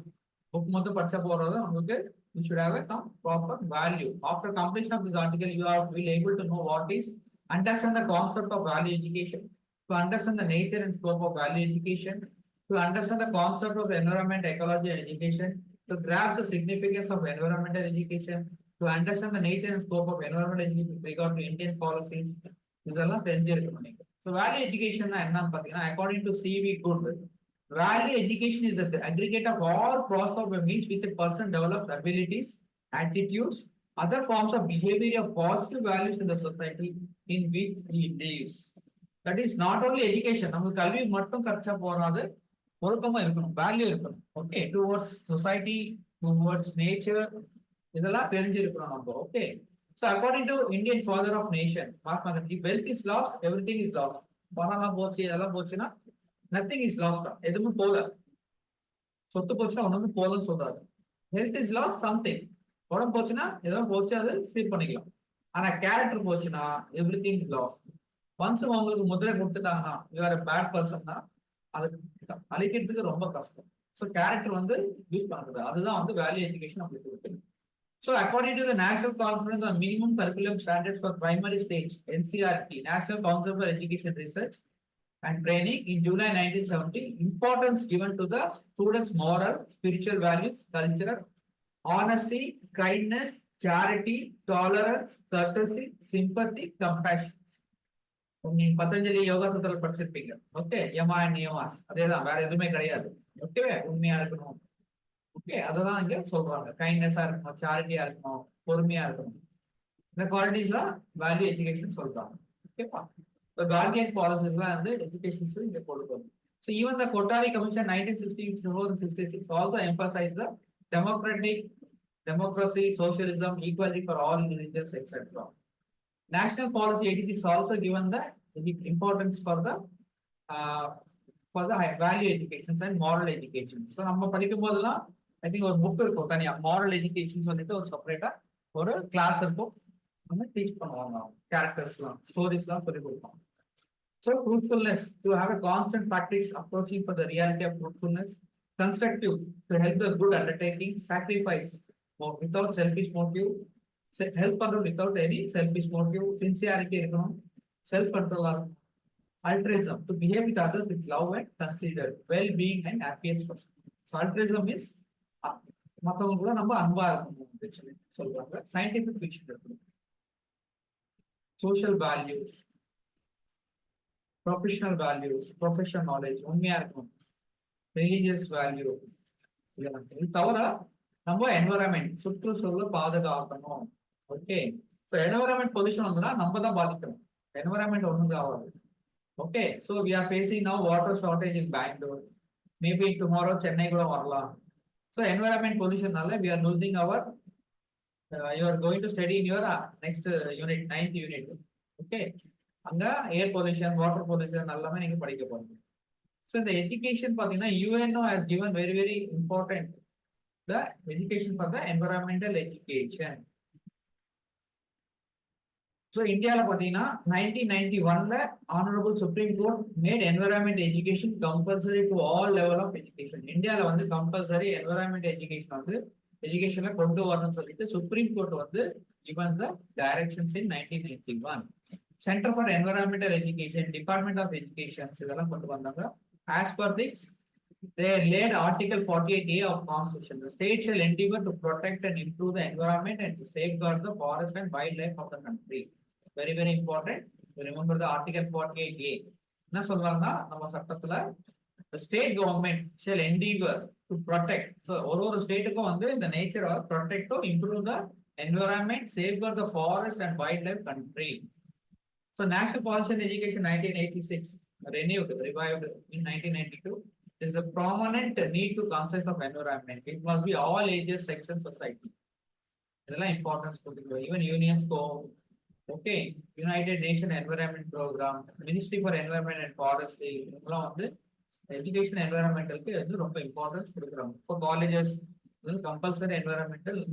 புக் மட்டும் படிச்சா போறது நமக்கு. You should have some proper value. After completion of this article, you are will able to know what is, understand the concept of value education, to understand the nature and scope of value education, to understand the concept of environment, ecology and education, to grasp the significance of environmental education, to understand the nature and scope of environmental education with regard to Indian policies. இதெல்லாம் தெரிஞ்சிருக்கணும் நீங்க. So value education என்னன்னு பாத்தீங்கன்னா according to CV Good, value education is the aggregate of all process of means which a person develops abilities, attitudes, other forms of behavior of positive values in the society in which he lives. That is not only education. நம்ம கல்வி மட்டும் கற்ற போறாது, ஒழுக்கமா இருக்கணும், value இருக்கணும். Okay, towards society, towards nature, இதெல்லாம் தெரிஞ்சிருக்கணும் நம்ம. Okay, so according to Indian father of nation, Mahatma Gandhi, wealth is lost, everything is lost. பணம்லாம் போச்சு, இதெல்லாம் போச்சுன்னா nothing is lost. எதுவும் போல, சொத்து போச்சுன்னா ஒண்ணுமே போலன்னு சொல்றாரு. ஹெல்த் இஸ் லாஸ்ட் சம்திங், உடம்பு போச்சுன்னா ஏதோ போச்சு, அதை சீர் பண்ணிக்கலாம். ஆனா கேரக்டர் போச்சுன்னா every thing is last. Once உங்களுக்கு முதிரை கொடுத்துட்டாங்கன்னா யூ ஆர் பேட் பர்சன்னா அதை அழிக்கிறதுக்கு ரொம்ப கஷ்டம். ஸோ கேரக்டர் வந்து யூஸ் பண்ணக்கூடாது. அதுதான் வந்து வேல்யூ எஜுகேஷன் அப்படி கொடுக்குது. So according to the National Conference on Minimum Curriculum Standards for Primary Stage, NCRT, National Council for Education Research and Training, in July 1970, importance given to the students' moral, spiritual values, culture, honesty, kindness, charity, tolerance, courtesy, sympathy, compassion. நீங்க பதஞ்சலி யோகா சூத்திரத்தில் படிச்சிருப்பீங்க. Okay, யமா நியமாஸ் அதேதான், வேற எதுவுமே கிடையாது. Okay, உண்மையா இருக்கணும். Okay, அததான் இங்க சொல்றாங்க. கைண்ட்னஸா இருக்கணும், சாரிட்டியா இருக்கணும், பொறுமையா இருக்கணும். இந்த குவாலிட்டிஸ் தான் வேல்யூ எஜுகேஷன் சொல்றாங்க. ஓகேப்பா, கார்டியன் பாலிசிஸ் எல்லாம் வந்து எஜுகேஷன்ஸ் இங்க கொடுக்கணும். So even the Kothari Commission 1964 and 66 also emphasized the democracy, socialism, equality for all religions, etc. National Policy 86 also given the importance for the value education and moral education. So நம்ம படிக்கும் போதெல்லாம் I think ஒரு book இருக்கும் தனியா, moral education சொல்லிட்டு ஒரு செப்பரேட்டா ஒரு class இருக்கும், நம்ம டீச் பண்ணுவாங்க. கேரக்டர்ஸ்லாம், ஸ்டோரிஸ்லாம் சொல்லி கொடுப்பாங்க. So truthfulness, to have a constant practice approaching for the reality of truthfulness, constructive, to help the good undertaking, sacrifice without selfish motive, help control without any selfish motive, sincerity இருக்கணும், self control இருக்கணும், altruism, to behave with others with love and consider well-being and happiest person. So altruism is மற்றவங்க கூட நம்ம அன்பா இருக்கணும் சொல்றாங்க. Scientific விஷயம் இருக்கணும், social values, professional values, professional knowledge, உண்மையா இருக்கணும், ரிலீஜியஸ் வேல்யூ. இது தவிர நம்ம என்வரன்மெண்ட், சுற்றுச்சூழலை பாதுகாக்கணும். ஓகே, ஸோ என்வரன்மெண்ட் பொல்யூஷன் வந்துன்னா நம்ம தான் பாதிக்கணும், என்வரன்மெண்ட் ஒண்ணுங்க ஆகாது. Okay, so we are facing now water shortage in Bangalore, maybe tomorrow Chennai கூட வரலாம். So environment pollution nalle we are losing our you are going to study in your next unit, 9th unit. Okay, anga air pollution, water pollution allame neenga padikka poringa. So the education for the UNO has given very important the education for the environmental education. So India 1991 Honorable Supreme Court made environment education compulsory to all level of education. India compulsory environment education education Supreme Court given the directions in 1991. Center for Environmental Education, Department of Education, as per this, they laid Article 48A of Constitution. The state shall endeavor to protect and improve the environment and to safeguard the forest and wildlife of the country. Very important. Remember the Article 48A. The state government shall endeavor to protect. So, all state in the nature of protect to improve the environment, safeguard the forest and wildlife country. So, National Policy on Education 1986 revived in 1992. There is a prominent need to concept of environment. It must be all ages, sex, and society. Importance even UNESCO, okay, United Nations Environment Program, Ministry for Environment and Forestry, education environmental importance for colleges, compulsory environmental.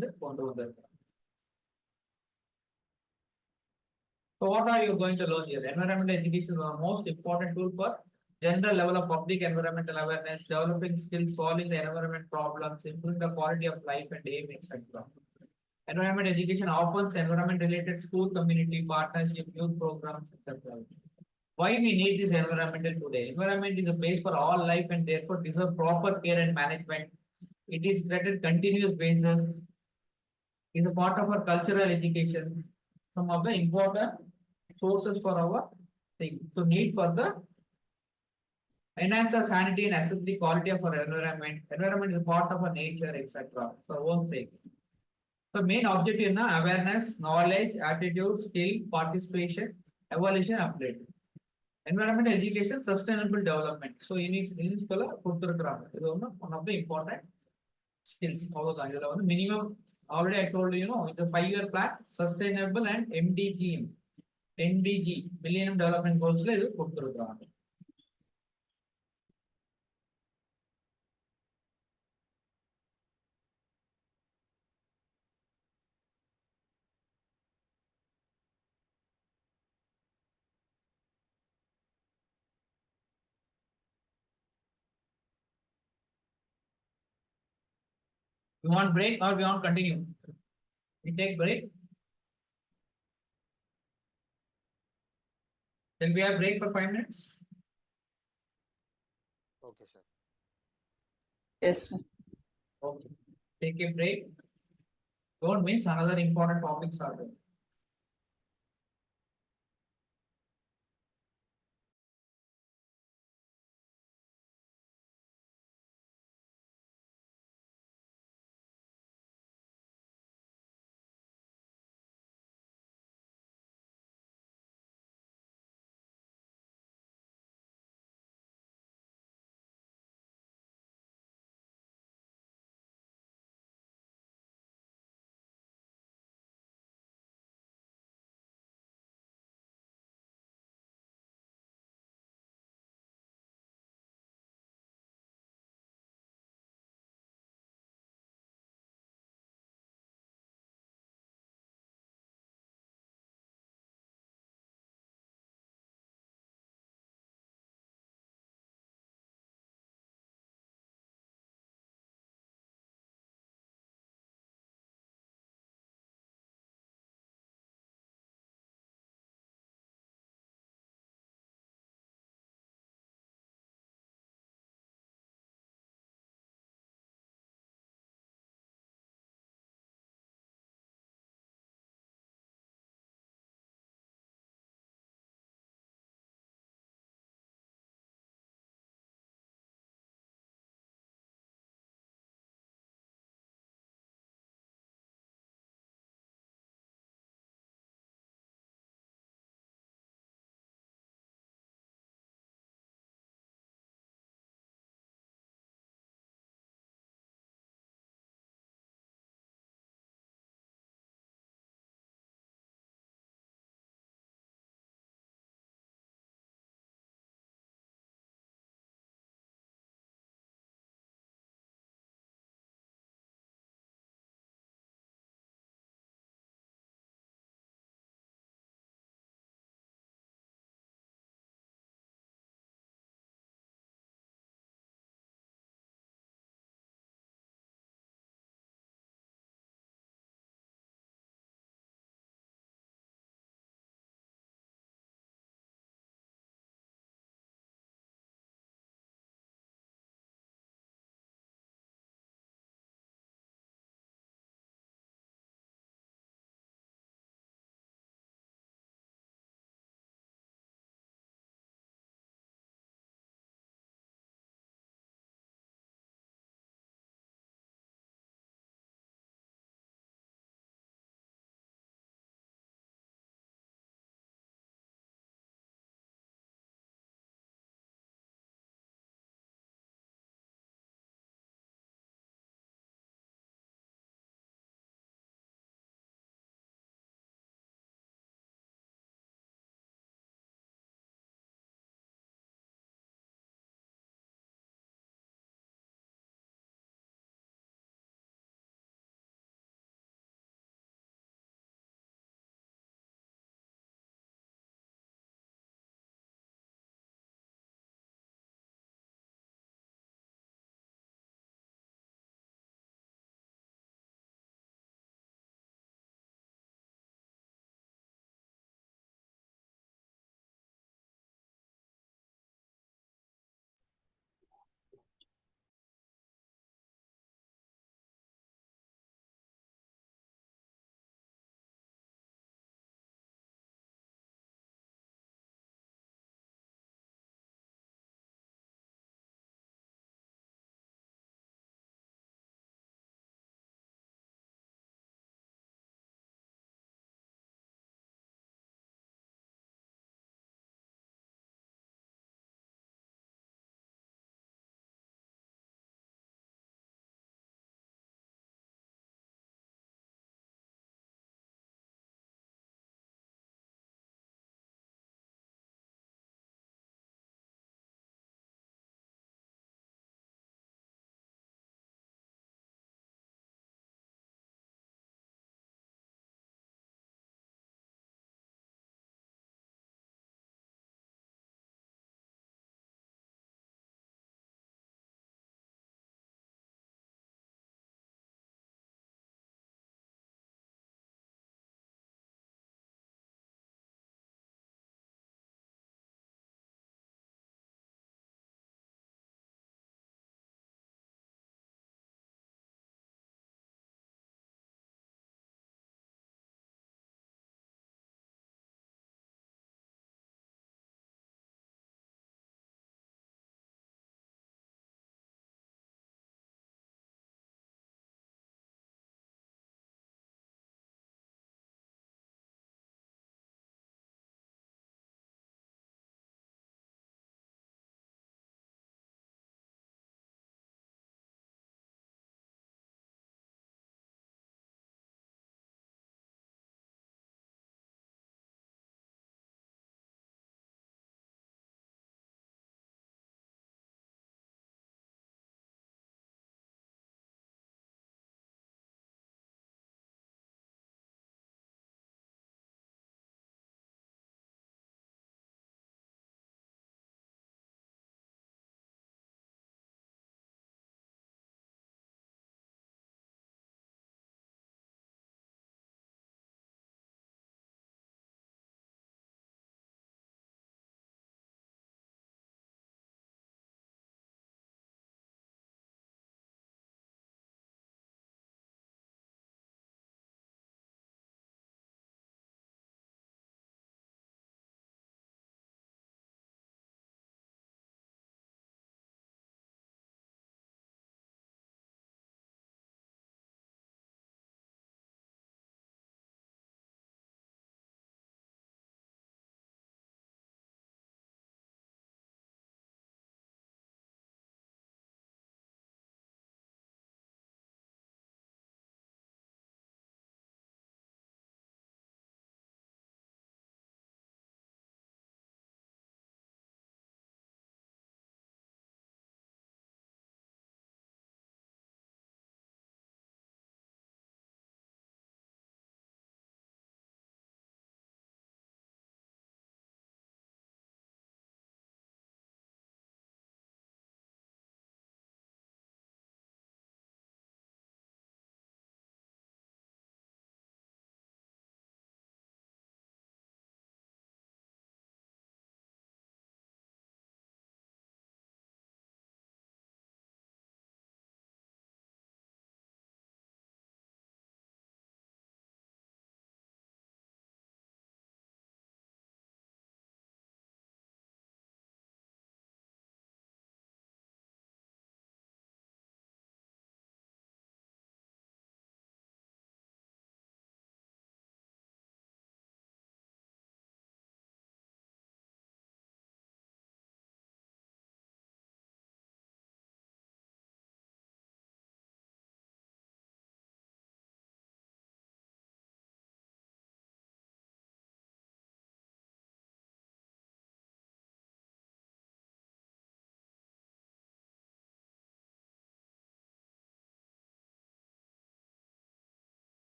So what are you going to learn here? Environmental education is the most important tool for general level of public environmental awareness, developing skills, solving the environment problems, improving the quality of life and aim, etc. Environment education offers environment related school community partnership, youth programs, etc. Why we need this environmental today? Environment is a base for all life and therefore deserve proper care and management. It is treated continuous basis. Is a part of our cultural education. Some of the important sources for our thing. So need for the enhance the sanity and assess the quality of our environment. Environment is a part of our nature, etc. So won't say. The main objective is awareness, knowledge, attitude, skill, participation, evaluation, update. Environmental education, sustainable development. So in this color, one of the important skills. Minimum, already I told you, it's a 5-year plan, sustainable and MDG, Millennium Development Goals. You want break or we want continue? We take break. Then we have break for 5 minutes. Okay, sir. Yes, sir. Okay. Take a break. Don't miss another important topics are there.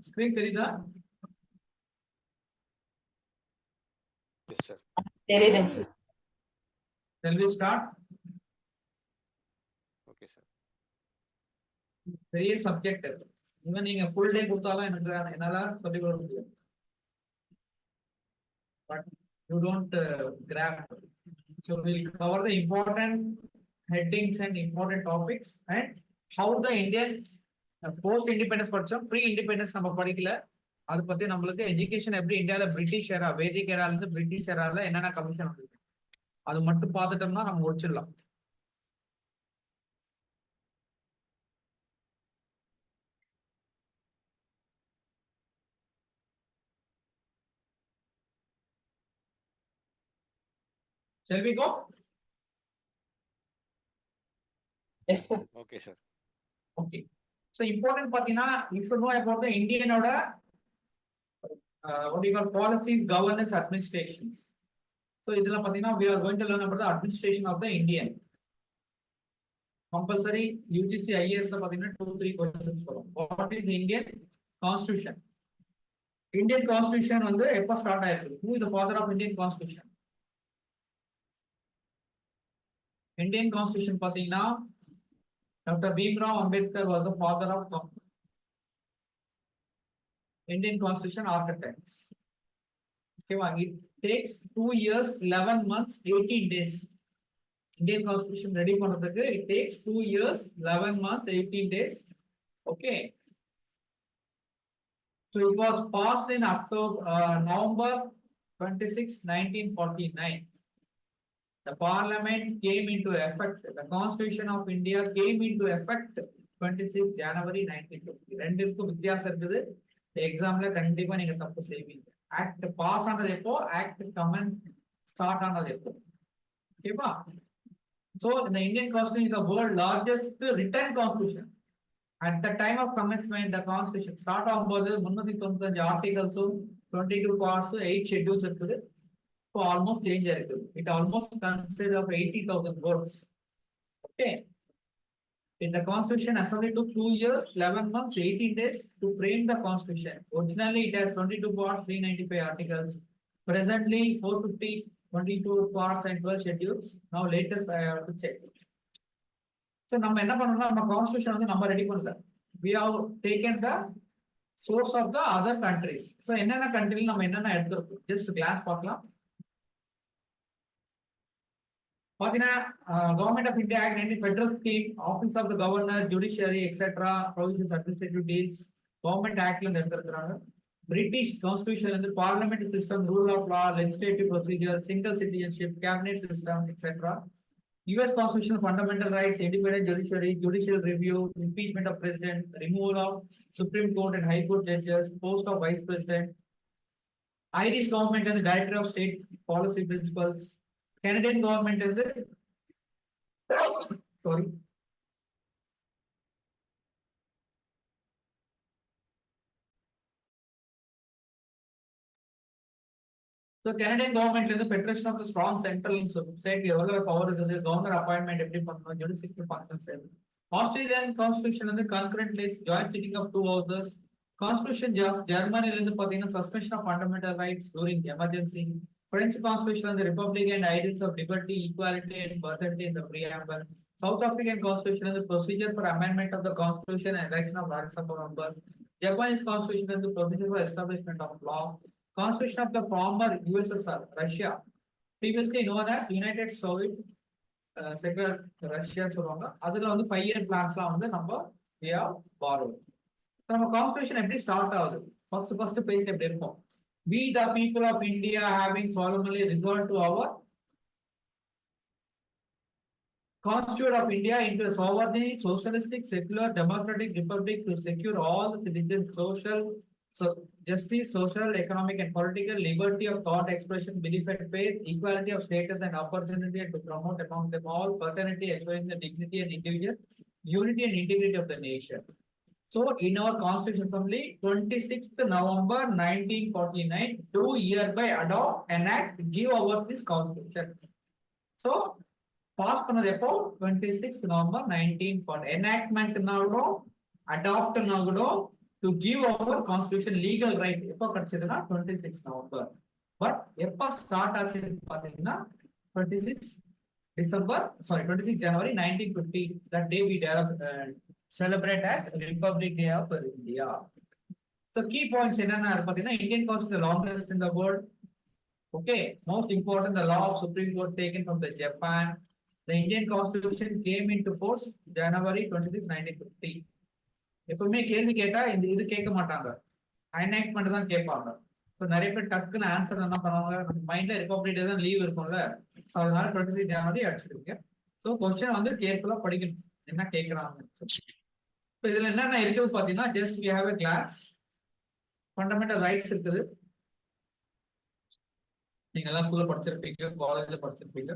Screen தெரியுதா? Yes, sir. தெரியுதுங்க sir. Shall we start? Okay, sir. பெரிய subject. இவன் நீங்க full day கொடுத்தாலும் என்னால சொல்லிக் கொடுக்க முடியும். But you don't grab. So we'll cover the important headings and important topics and how the Indian post independence படிச்சோம், pre independence நம்ம படிக்கல. அது பத்தி நம்மளுக்கு எஜுகேஷன் எப்படி இந்தியால பிரிட்டிஷ் ஏரா, வேதிக் ஏரால இருந்து பிரிட்டிஷ் ஏரால என்னென்ன கமிஷன் வந்தது அது மட்டும் பார்த்துட்டோம்னா நம்ம முடிச்சிடலாம். Shall we go? Yes, sir. Okay, sir. Okay. So important பாத்தீங்கன்னா you should know about the Indian ஓட what do you call policies, governance, administrations. So இதுல பாத்தீங்கன்னா we are going to learn about the administration of the Indian. Compulsory UGC IAS ல பாத்தீங்கன்னா 2-3 questions வரும். What is Indian Constitution? Indian Constitution வந்து எப்ப start ஆயிருக்கு? Who is the father of Indian Constitution? Indian Constitution பாத்தீங்கன்னா Dr. Bhimrao Ambedkar was the father of Indian Constitution architects. Okay, it takes 2 years, 11 months, 18 days. Indian Constitution ready பண்ணதுக்கு it takes 2 years, 11 months, 18 days. Okay. So it was passed in November 26, 1949. The Parliament came into effect. The Constitution of India came into effect 26 January 1950. ரெண்டுக்கும் வித்தியாசம் இருக்குது. எக்ஸாம்ல கண்டிப்பா நீங்க தப்பு செய்வீங்க. Act pass ஆனது எப்போ, ஆக்ட் கமெண்ட் ஸ்டார்ட் ஆனது எப்போ. ஓகேவா? So the Indian Constitution is the world largest written constitution. At the time of commencement, the Constitution start ஆகும்போது 395 ஆர்டிகல்ஸும் 22 பார்ட்ஸ் 8 ஷெட்யூல்ஸ் இருக்குது. So almost change ஆயிருக்கு. It almost consists of 80,000 words. Okay. In the Constitution Assembly took 2 years, 11 months, 18 days to frame the Constitution. Originally it has 22 parts, 395 articles. Presently 450, 22 parts and 12 schedules. Now latest I have to check. So நம்ம என்ன பண்ணோம்னா நம்ம Constitution வந்து நம்ம ready பண்ணல. We have taken the source of the other countries. So என்னென்ன கண்ட்ரில நம்ம என்னென்ன எடுத்துருக்கோம் just class பார்க்கலாம். Government of India Act 19 Federal Scheme, Office of the Governor, Judiciary, etc. Provisions, administrative deals, Government Act British Constitution and the Parliament system, rule of law, legislative procedure, single citizenship, cabinet system, etc. US Constitution, fundamental rights, independent judiciary, judicial review, impeachment of president, removal of Supreme Court and High Court judges, post of vice president, Irish government and the director of state policy principles. Canadian government is the sorry. So Canadian government is the federation of the strong central and state power is the governor appointment every judicial function. Australian constitution and the concurrent list joint sitting of 2 houses. Constitution Germany is the suspension of fundamental rights during emergency. French Constitution and the Republic and ideals of liberty, equality, and fraternity in the preamble. South African Constitution and the procedure for amendment of the Constitution and election of Rajya Sabha members. Japanese Constitution and the procedure for establishment of law. Constitution of the former USSR, Russia, previously known as United Soviet Secular Russia. அதுல வந்து 5-year plans-லாம் வந்து நம்ம we have borrowed. நம்ம Constitution எப்படி start ஆகுது? first page எப்படி இருக்கும்? We the people of India having solemnly resolved to our Constitution of India into a sovereign, socialistic, secular, democratic republic to secure all the citizens social, justice, social, economic and political liberty of thought expression, belief and faith, equality of status and opportunity, and to promote among them all fraternity, assuring the dignity and individual unity and integrity of the nation. So in our Constitution Assembly, 26th November 1949, do hereby adopt, enact, give over this Constitution. So pass பண்ணது எப்போ 26th November 1940. Enactment நாகூட adopt நாகூட to give our constitution legal right. எப்ப கிடைச்சதுன்னா 26 November. But எப்ப start ஆச்சுன்னு பாத்தீங்கன்னா 26 December 26 January 1950. That day we celebrate as Republic Day of India. So key points என்னன்னா பாத்தீங்கன்னா Indian Constitution the longest in the world. Okay, most important, the law of Supreme Court taken from the Japan. The Indian Constitution came into force January 26, 1950. எப்பவுமே கேள்வி கேட்டா இந்த இது கேட்க மாட்டாங்க, என்ஆக்ட்மெண்ட் தான் கேட்பாங்க. ஸோ நிறைய பேர் டக்குன்னு ஆன்சர் என்ன பண்ணுவாங்க, மைண்ட்ல ரிபப்ளிக் டே தான் லீவ் இருக்கும்ல, ஸோ அதனால 26 ஜனவரி அடிச்சிருக்கீங்க. ஸோ கொஸ்டின் வந்து கேர்ஃபுல்லா படிக்கணும் என்ன கேட்கறாங்க. ஸோ இதுல என்னென்ன இருக்குது பாத்தீங்கன்னா, just we have a class fundamental rights இருக்குது. நீங்க எல்லாம் ஸ்கூல்ல படிச்சிருப்பீங்க, காலேஜ்ல படிச்சிருப்பீங்க.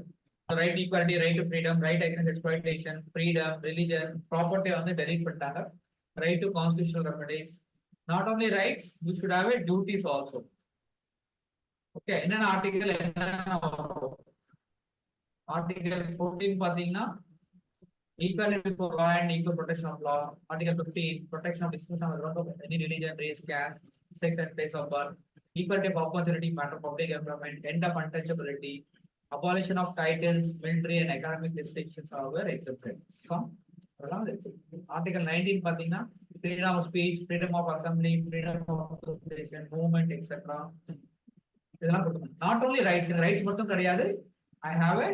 Right equality, right to freedom, right against exploitation, freedom, religion, property வந்து டெலீட் பண்ணிட்டாங்க. Right to constitutional remedies. Not only rights, you should have a duties also. Okay, என்னென்ன ஆர்டிகல் என்னென்ன வரும்? ஆர்டிகல் 14 பாத்தீங்கன்னா equality before law and equal protection of law. Article 15, protection of discrimination on the ground of any religion, race, caste, sex and place of birth. Equality of opportunity, matter of public employment, end of untouchability, abolition of titles, military and academic distinctions are exempted. Some Article 19 பாத்தீங்கன்னா freedom of speech, freedom of assembly, freedom of association, movement, etc. இதெல்லாம் கொடுக்கணும். Not only rights, இந்த rights மட்டும் கிடையாது. I have a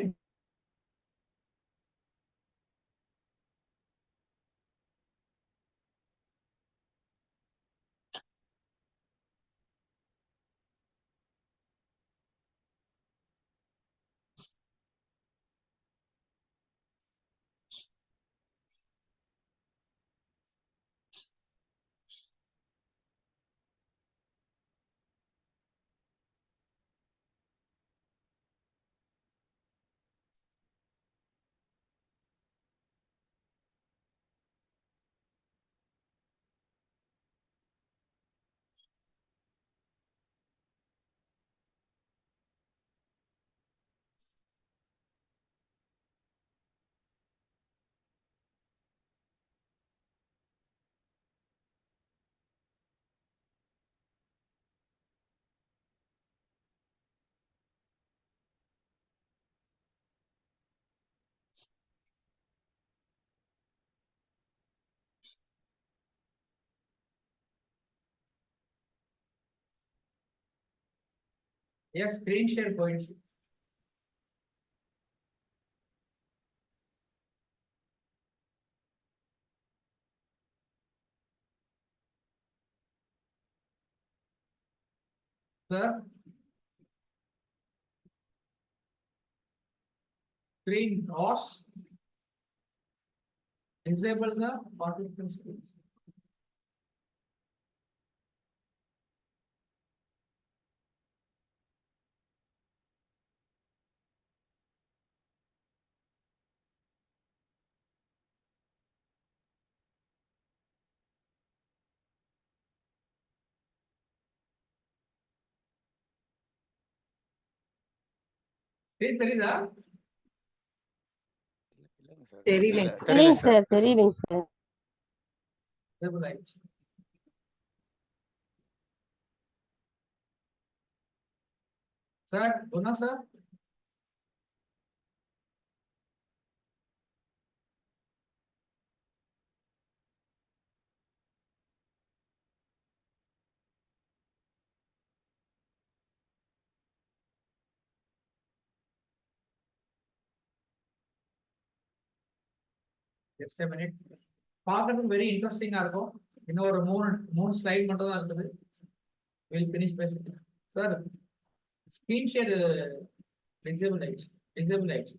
screen share points. Sir, screen off. Disable the participant screen. தெரியுதா? இல்லைங்க sir. தெரியலைங்க இல்ல, சார். தெரியலைங்க சார். தெரியலைங்க சார். Disable ஆயிடுச்சு. சார் ஒன்னா சார் just a minute. பார்க்கறதுக்கு வெரி இன்ட்ரெஸ்டிங்கா இருக்கும். இன்னும் ஒரு மூணு ஸ்லைட் மட்டும் தான் இருக்குது. வில் ஃபினிஷ் பேசிட்டு சார் ஸ்கிரீன் ஷேர் டிசேபிள் ஆயிடுச்சு.